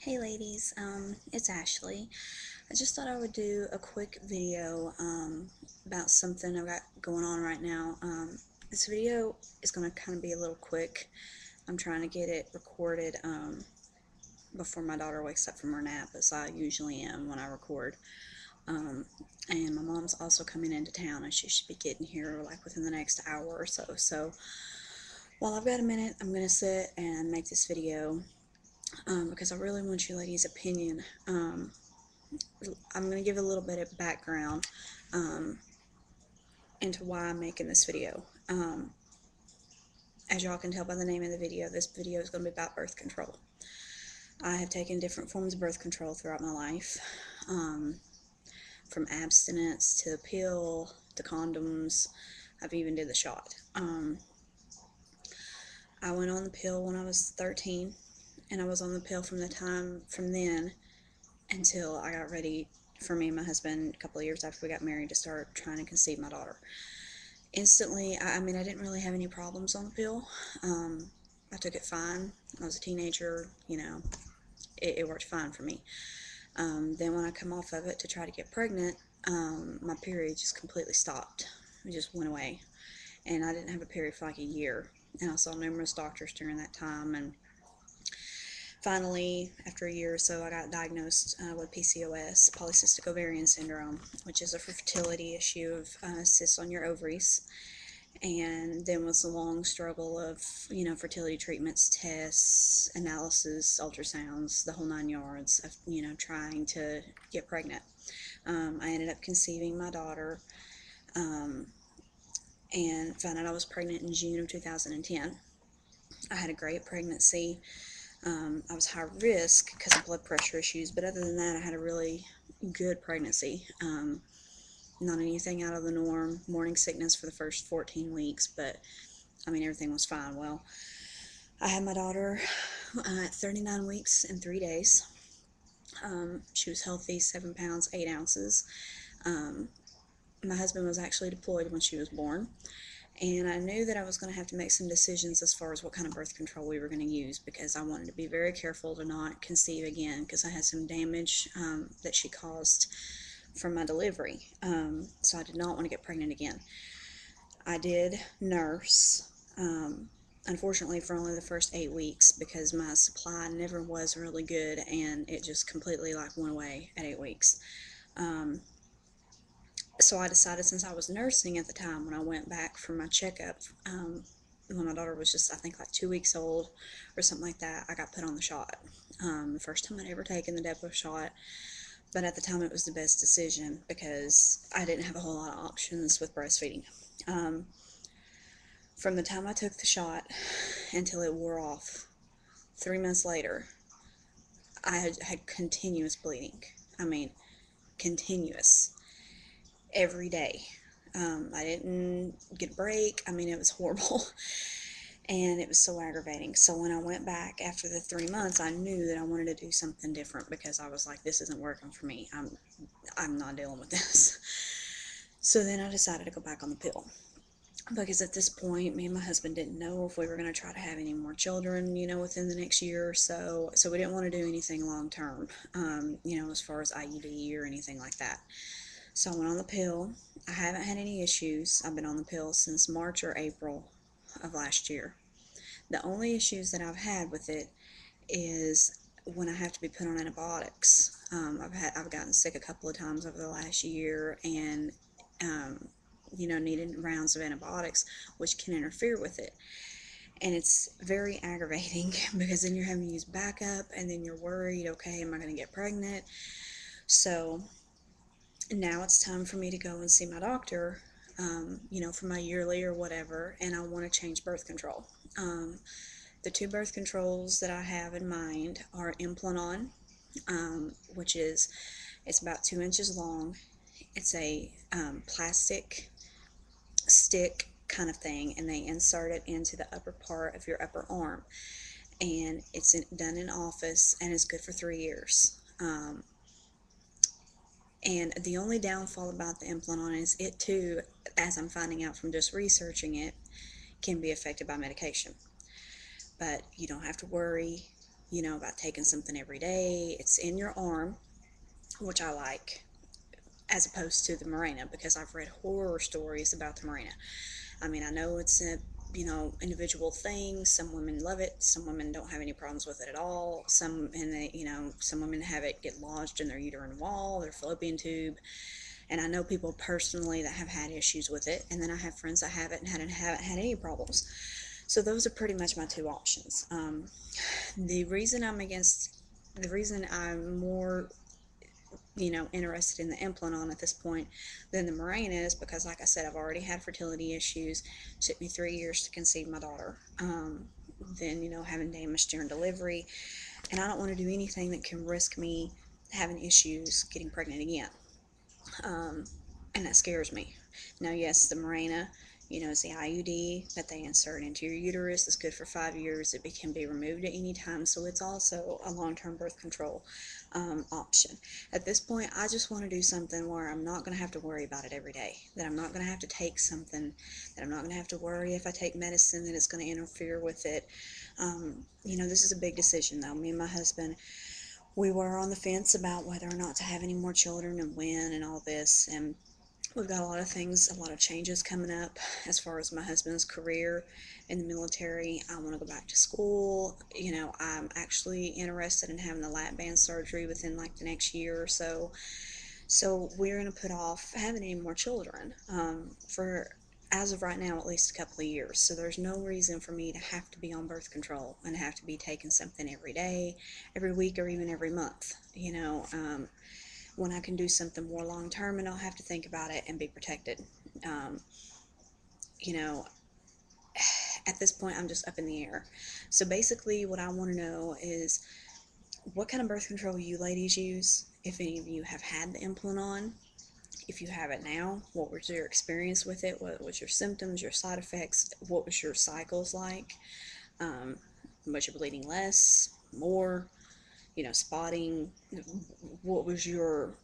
Hey ladies, it's Ashley. I just thought I would do a quick video about something I've got going on right now. This video is going to kind of be a little quick. I'm trying to get it recorded before my daughter wakes up from her nap, as I usually am when I record. Um, and my mom's also coming into town, and she should be getting here like within the next hour or so. So while I've got a minute, I'm going to sit and make this video because I really want you ladies' opinion. I'm going to give a little bit of background um, into why I'm making this video. As y'all can tell by the name of the video, this video is going to be about birth control. I have taken different forms of birth control throughout my life, from abstinence to pill to condoms. I've even did the shot. I went on the pill when I was 13, and I was on the pill from then until I got ready for me and my husband a couple of years after we got married to start trying to conceive my daughter. Instantly, I mean, I didn't really have any problems on the pill. I took it fine. I was a teenager, it worked fine for me. Then when I come off of it to try to get pregnant, my period just completely stopped. It just went away. And I didn't have a period for like a year. And I saw numerous doctors during that time, and finally, after a year or so, I got diagnosed with PCOS, polycystic ovarian syndrome, which is a fertility issue of cysts on your ovaries. And then was a long struggle of, fertility treatments, tests, analysis, ultrasounds, the whole 9 yards of, trying to get pregnant. I ended up conceiving my daughter and found out I was pregnant in June of 2010. I had a great pregnancy. I was high risk because of blood pressure issues, but other than that, I had a really good pregnancy. Not anything out of the norm. Morning sickness for the first 14 weeks, but I mean, everything was fine. Well, I had my daughter at 39 weeks and 3 days. She was healthy, 7 pounds, 8 ounces. My husband was actually deployed when she was born. And I knew that I was going to have to make some decisions as far as what kind of birth control we were going to use, because I wanted to be very careful to not conceive again, because I had some damage that she caused from my delivery. So I did not want to get pregnant again. I did nurse, unfortunately, for only the first 8 weeks, because my supply never was really good, and it just completely went away at 8 weeks. So I decided, since I was nursing at the time when I went back for my checkup, when my daughter was just, I think, like 2 weeks old or something like that, I got put on the shot. The first time I'd ever taken the Depo shot, but at the time it was the best decision because I didn't have a whole lot of options with breastfeeding. From the time I took the shot until it wore off, 3 months later, I had continuous bleeding. I mean, continuous. Every day. I didn't get a break. I mean, it was horrible. And it was so aggravating. So when I went back after the 3 months, I knew that I wanted to do something different, because I was like, this isn't working for me. I'm not dealing with this. So then I decided to go back on the pill, because at this point, me and my husband didn't know if we were going to try to have any more children, within the next year or so. So we didn't want to do anything long term, as far as IUD or anything like that. So I went on the pill. I haven't had any issues. I've been on the pill since March or April of last year. The only issues that I've had with it is when I have to be put on antibiotics. I've gotten sick a couple of times over the last year, and needed rounds of antibiotics, which can interfere with it. And it's very aggravating because then you're having to use backup, and then you're worried, okay, am I going to get pregnant? So now it's time for me to go and see my doctor, for my yearly or whatever, and I want to change birth control. The two birth controls that I have in mind are Implanon, which it's about 2 inches long. It's a plastic stick kind of thing, and they insert it into the upper part of your upper arm, and it's done in office, and it's good for 3 years. And the only downfall about the Implanon is it too, as I'm finding out from just researching it, can be affected by medication. But you don't have to worry. you know, about taking something every day. It's in your arm, which I like, as opposed to the Mirena, because I've read horror stories about the Mirena. I mean, I know it's a, you know, individual thing. Some women love it. Some women don't have any problems with it at all. Some, and they, you know, some women have it get lodged in their uterine wall, their fallopian tube. And I know people personally that have had issues with it. And then I have friends that have it and haven't had any problems. So those are pretty much my two options. The reason I'm against, the reason I'm more, you know, interested in the Implanon at this point than the Mirena is because, like I said, I've already had fertility issues. It took me 3 years to conceive my daughter. Then, you know, having damage during delivery, and I don't want to do anything that can risk me having issues getting pregnant again. Um, and that scares me. Now, yes, the Mirena, you know, is the IUD that they insert into your uterus. It's good for 5 years. It can be removed at any time, so it's also a long-term birth control option. At this point, I just want to do something where I'm not going to have to worry about it every day. That I'm not going to have to take something. That I'm not going to have to worry if I take medicine that it's going to interfere with it. You know, this is a big decision, though. Me and my husband, we were on the fence about whether or not to have any more children and when and all this, and we've got a lot of things, a lot of changes coming up as far as my husband's career in the military. I want to go back to school. You know, I'm actually interested in having the lap band surgery within like the next year or so. So we're going to put off having any more children for, as of right now, at least a couple of years. So there's no reason for me to have to be on birth control and have to be taking something every day, every week, or even every month. You know, when I can do something more long term and I'll have to think about it and be protected. Um, you know, at this point, I'm just up in the air. So basically, what I want to know is what kind of birth control you ladies use, if any of you have had the implant on. If you have it now, what was your experience with it? What was your symptoms, your side effects? What was your cycles like? Um, was your bleeding less, more? You know, spotting? What was your,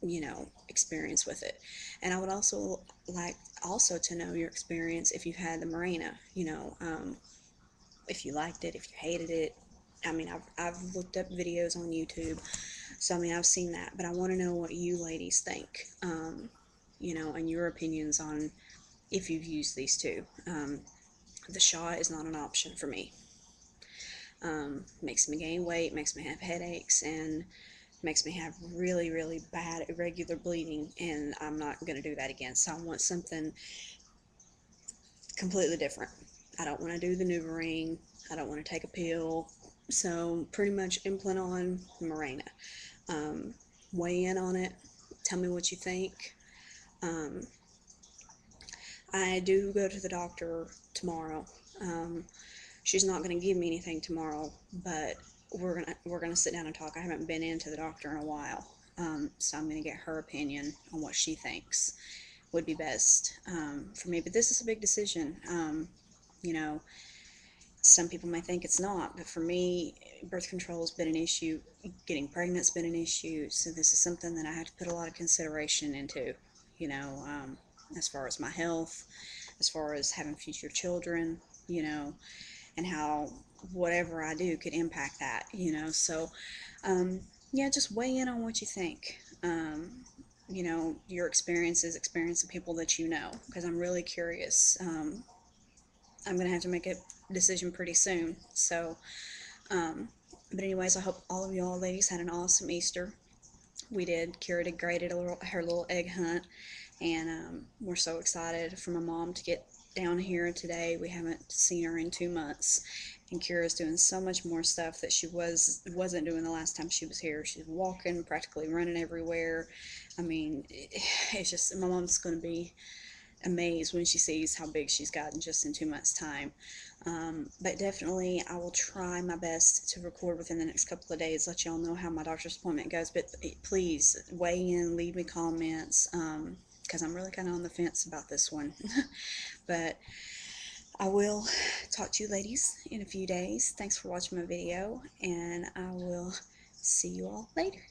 you know, experience with it? And I would also like also to know your experience if you've had the Mirena. You know, if you liked it, if you hated it. I mean, I've looked up videos on YouTube, so I mean, I've seen that, but I want to know what you ladies think, you know, and your opinions on if you've used these two. The shot is not an option for me. Makes me gain weight, makes me have headaches, and makes me have really, really bad irregular bleeding, and I'm not going to do that again. So I want something completely different. I don't want to do the NuvaRing. I don't want to take a pill. So pretty much Implanon, Mirena. Um, Weigh in on it. Tell me what you think. Um, I do go to the doctor tomorrow. Um, she's not going to give me anything tomorrow, but we're gonna sit down and talk. I haven't been into the doctor in a while, so I'm going to get her opinion on what she thinks would be best for me. But this is a big decision. You know, some people may think it's not, but for me, birth control has been an issue. Getting pregnant's been an issue, so this is something that I have to put a lot of consideration into. You know, as far as my health, as far as having future children, you know, and how whatever I do could impact that, you know. So, yeah, just weigh in on what you think. You know, your experiences, experience of people that you know, because I'm really curious. I'm going to have to make a decision pretty soon. So, but anyways, I hope all of y'all ladies had an awesome Easter. We did. Kira did great at her little egg hunt, and we're so excited for my mom to get down here today. We haven't seen her in 2 months, and Kira's doing so much more stuff that she wasn't doing the last time she was here. She's walking, practically running everywhere. I mean, it's just my mom's going to be amazed when she sees how big she's gotten just in 2 months' time. But definitely, I will try my best to record within the next couple of days, let y'all know how my doctor's appointment goes. But please weigh in, leave me comments, because I'm really kind of on the fence about this one. But I will talk to you ladies in a few days. Thanks for watching my video, and I will see you all later.